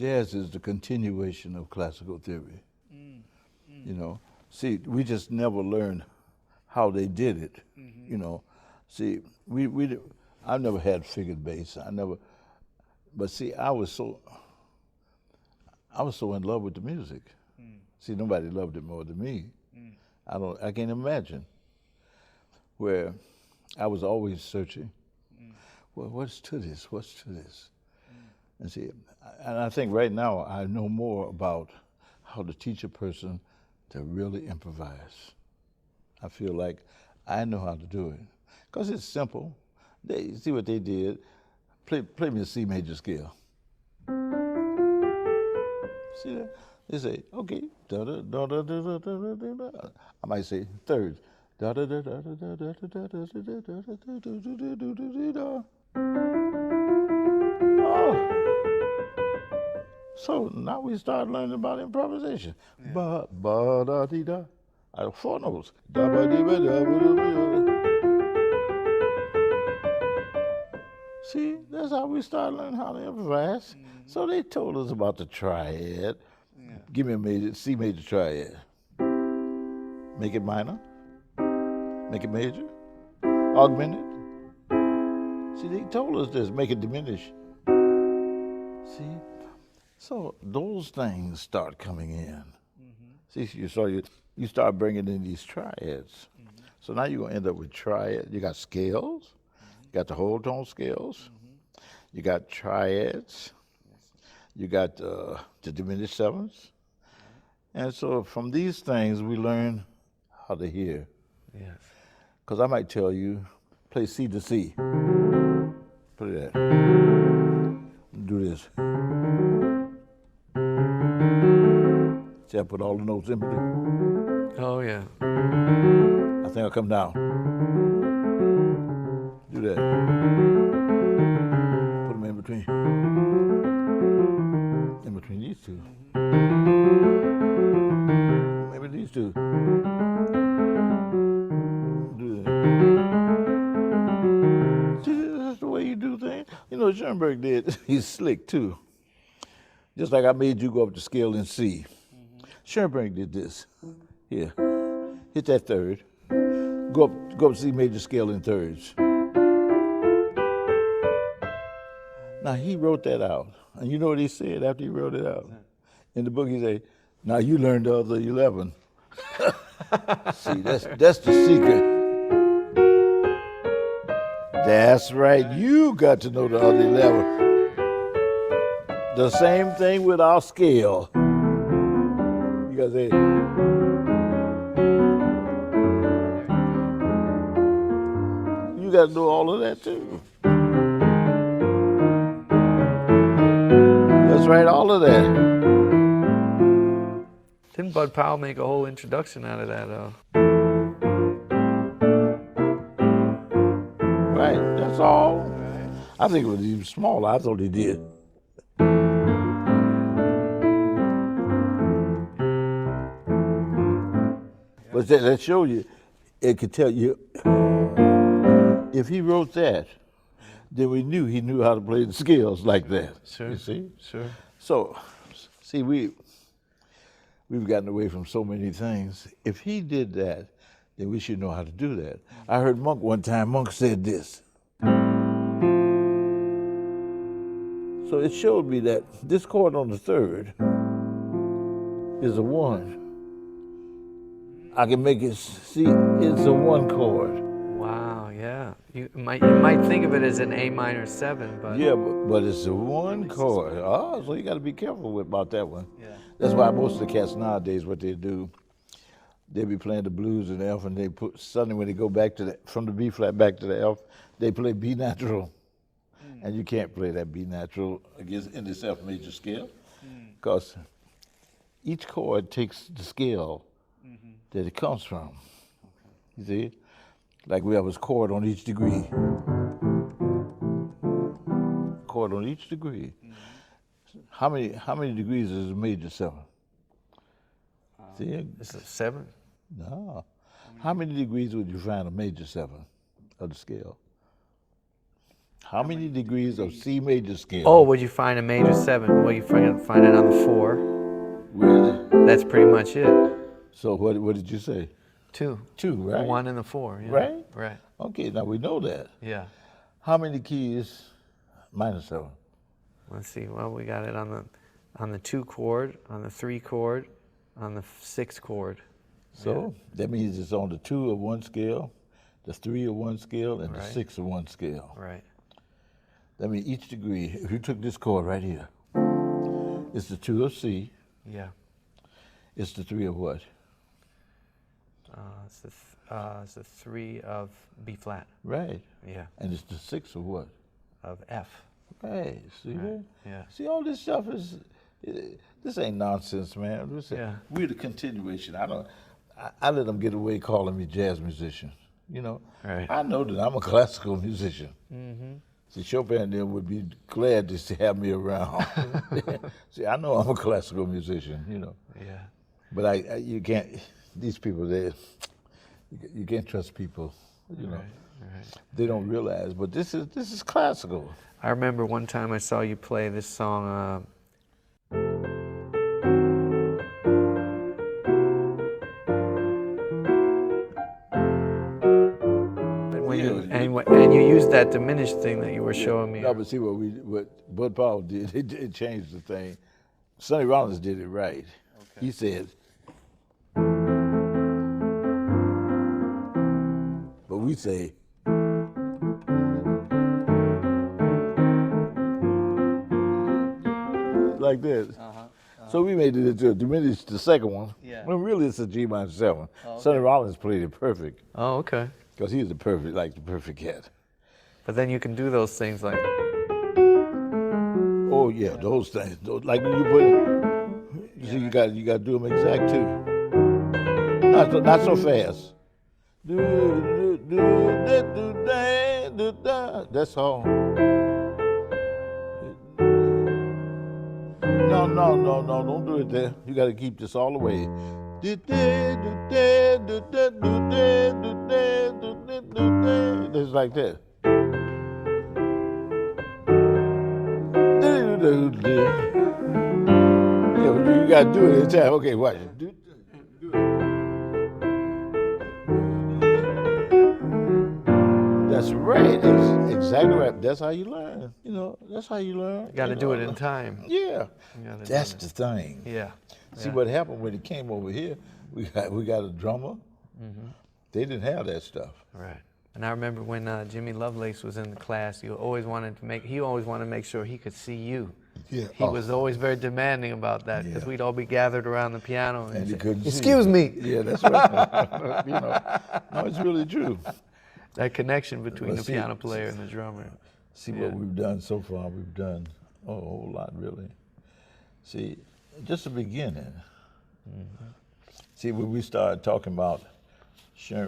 jazz is the continuation of classical theory. You know, see, we just never learned how they did it. You know, see, I've never had figured bass. But see, I was so in love with the music. See, nobody loved it more than me. I can't imagine where I was always searching. Well, what's to this? What's to this? And see, and I think right now I know more about how to teach a person to really improvise. I feel like I know how to do it. Because it's simple. See what they did. Play me a C major scale. See that? They say, okay, da da da da da da da da da. I might say thirds. Da da da da da da da da da da da da da da. Oh. So now we start learning about improvisation. Ba ba da dee da. I have 4 notes. Da ba dee ba da ba da ba. See, that's how we start learning how to improvise. So they told us about the triad. Give me a C major triad. Make it minor. Make it major. Augment it. See, they told us this. Make it diminish. See? So those things start coming in. See, you start bringing in these triads. So now you're going to end up with triad. You got scales. You got the whole tone scales. You got triads. You got the diminished sevenths. And so from these things, we learn how to hear. Yes. Because I might tell you, play C to C. Play that. Do this. See, I put all the notes in between. Oh, yeah. I think I'll come down. Do that. Put them in between. In between these two. Maybe these two. Do that. See, that's the way you do things. You know, Schoenberg did. He's slick, too. Just like I made you go up the scale in C. Schoenberg did this. Here. Hit that third. Go up C major scale in thirds. Now he wrote that out. And you know what he said after he wrote it out? In the book he said, now you learned the other 11. See, that's the secret. That's right, you got to know the other 11. The same thing with our scale. You gotta say, you gotta know all of that too. That's right, all of that. Didn't Bud Powell make a whole introduction out of that, though? Right, that's all. I think it was even smaller. I thought he did. But that shows you, it could tell you, if he wrote that, then we knew he knew how to play the scales like that. Sure. You see? Sure. So, see, we've gotten away from so many things. If he did that, then we should know how to do that. I heard Monk one time, Monk said this. So it showed me that this chord on the third is a 1. I can make it, see, it's a 1 chord. Wow, yeah. You might think of it as an A minor 7, but... Yeah, but it's a 1 chord. Oh, so you got to be careful about that one. Yeah. That's why most of the cats nowadays, what they do, they be playing the blues and the F, and they put, suddenly when they go back to from the B flat back to the F, they play B natural. And you can't play that B natural in this F major scale, because each chord takes the scale that it comes from. You see? Like we have a chord on each degree. Chord on each degree. How many degrees is a major 7? See? It's a 7? No. How many degrees would you find a major 7 of the scale? How many degrees of C major scale? Oh, would you find a major 7? Well, you find it on the 4. Where is it? That's pretty much it. So what did you say? 2. 2, right? The 1 and the 4. Yeah. Right? Right. Okay, now we know that. Yeah. How many keys minor 7? Let's see. Well, we got it on the 2 chord, on the 3 chord, on the 6 chord. So that means it's on the 2 of one scale, the 3 of one scale, and the Right. 6 of one scale. Right. That means each degree, if you took this chord right here, it's the 2 of C, Yeah. it's the 3 of what? It's the 3 of B flat. Right. Yeah. And it's the 6 of what? Of F. Right, see that? Yeah. See, all this stuff is, this ain't nonsense, man. Yeah. We're the continuation. I let them get away calling me jazz musician, you know? Right. I know that I'm a classical musician. Mm-hmm. See, Chopin and them would be glad just to have me around. See, I know I'm a classical musician, you know. Yeah. But you can't, these people, you can't trust people, you know. Right. They don't realize, but this is classical. I remember one time I saw you play this song. And you used that diminished thing that you were showing me. No, but see what Bud Powell did, it changed the thing. Sonny Rollins did it right. Okay. He said, but we say, like this. So we made it into a diminished the second one. Yeah. When really it's a G minor 7. Okay. Sonny Rollins played it perfect. Oh, okay. Because he's the perfect cat. But then you can do those things like. Oh yeah, those things. Like when you put it, you see, you got to do them exact too. Not so fast. That's all. No, don't do it there. You got to keep this all the way. It's like that. Yeah, but you got to do it every time. Okay, watch it. Do it. That's right. That's exactly right. That's how you learn. You know, that's how you learn. You got to do it in time. Yeah. That's the thing. Yeah. See what happened when it came over here? We got a drummer. Mm-hmm. They didn't have that stuff. Right. And I remember when Jimmy Lovelace was in the class, he always wanted to make sure he could see you. Yeah. He was always very demanding about that because we'd all be gathered around the piano and he couldn't excuse me. Yeah, that's right. You know, no, it's really true. That connection between the piano player and the drummer. See what we've done so far. We've done a whole lot, really. See, just the beginning. Mm-hmm. See, when we started talking about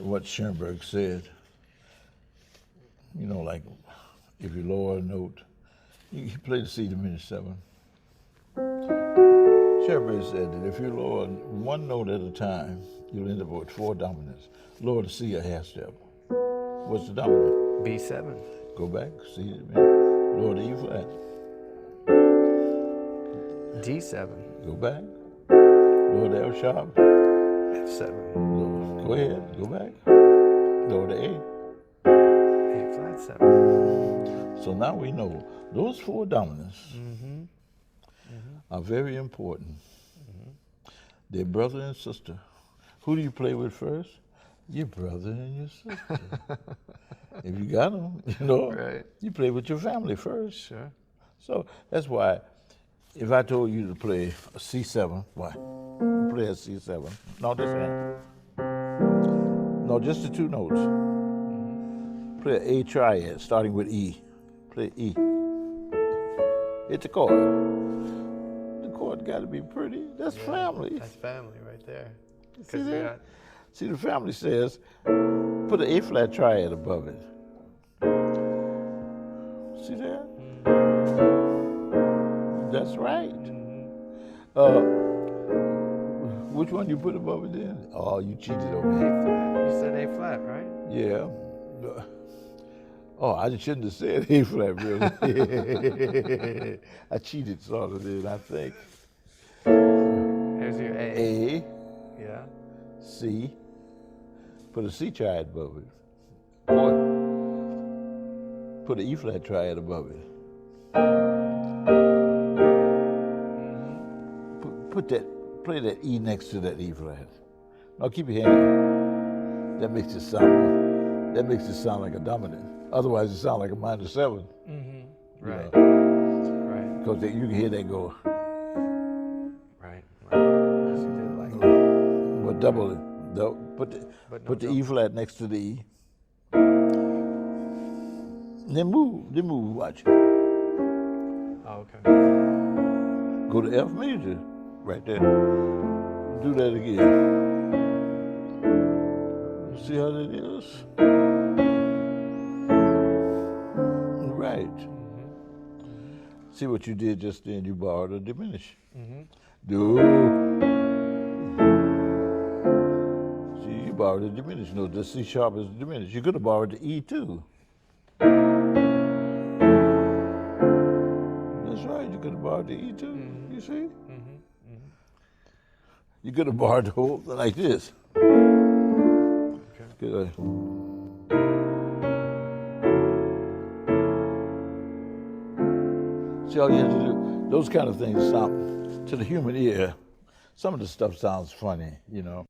what Schoenberg said, you know, like if you lower a note, you play the C diminished 7. Schoenberg said that if you lower one note at a time, you'll end up with 4 dominants. Lower the C a half step. What's the dominant? B7. Go back, C diminished. Lower the E flat. D7. Go back. Lower the F sharp. F7. Go ahead. Go back. Lower the A. A flat 7. So now we know those 4 dominants are very important. Mm-hmm. They're brother and sister. Who do you play with first? Your brother and your sister. If you got them, you know, you play with your family first. Sure. So that's why if I told you to play a C7, why? Play a C7. No, this hand. No, just the 2 notes. Play an A triad starting with E. Play E. Hit the chord. The chord got to be pretty. That's family. That's family right there. See that? See, the family says, put an A flat triad above it. See that? That's right. Which one you put above it then? Oh, you cheated on me. A flat. You said A flat, right? Yeah. Oh, I shouldn't have said A flat, really. I cheated sort of did, I think. There's your A. A, Yeah. C, put a C triad above it. Or put an E flat triad above it. Play that E next to that E flat. Now keep your hand. That makes it sound like a dominant. Otherwise, it sounds like a minor 7. Right. Right. Because you can hear that go. Right. Yes, you did like that. But double it. Put the E flat next to the E. Then move. Watch. Oh, okay. Go to F major. Right there. Do that again. See how that is? Right. See what you did just then? You borrowed a diminish. Do. See, you borrowed a diminish. No, the C sharp is diminished. You could have borrowed the E too. That's right. You could have borrowed the E too. You see? You could have borrowed the whole thing like this. Okay. See, all you have to do, those kind of things sound, to the human ear, some of the stuff sounds funny, you know.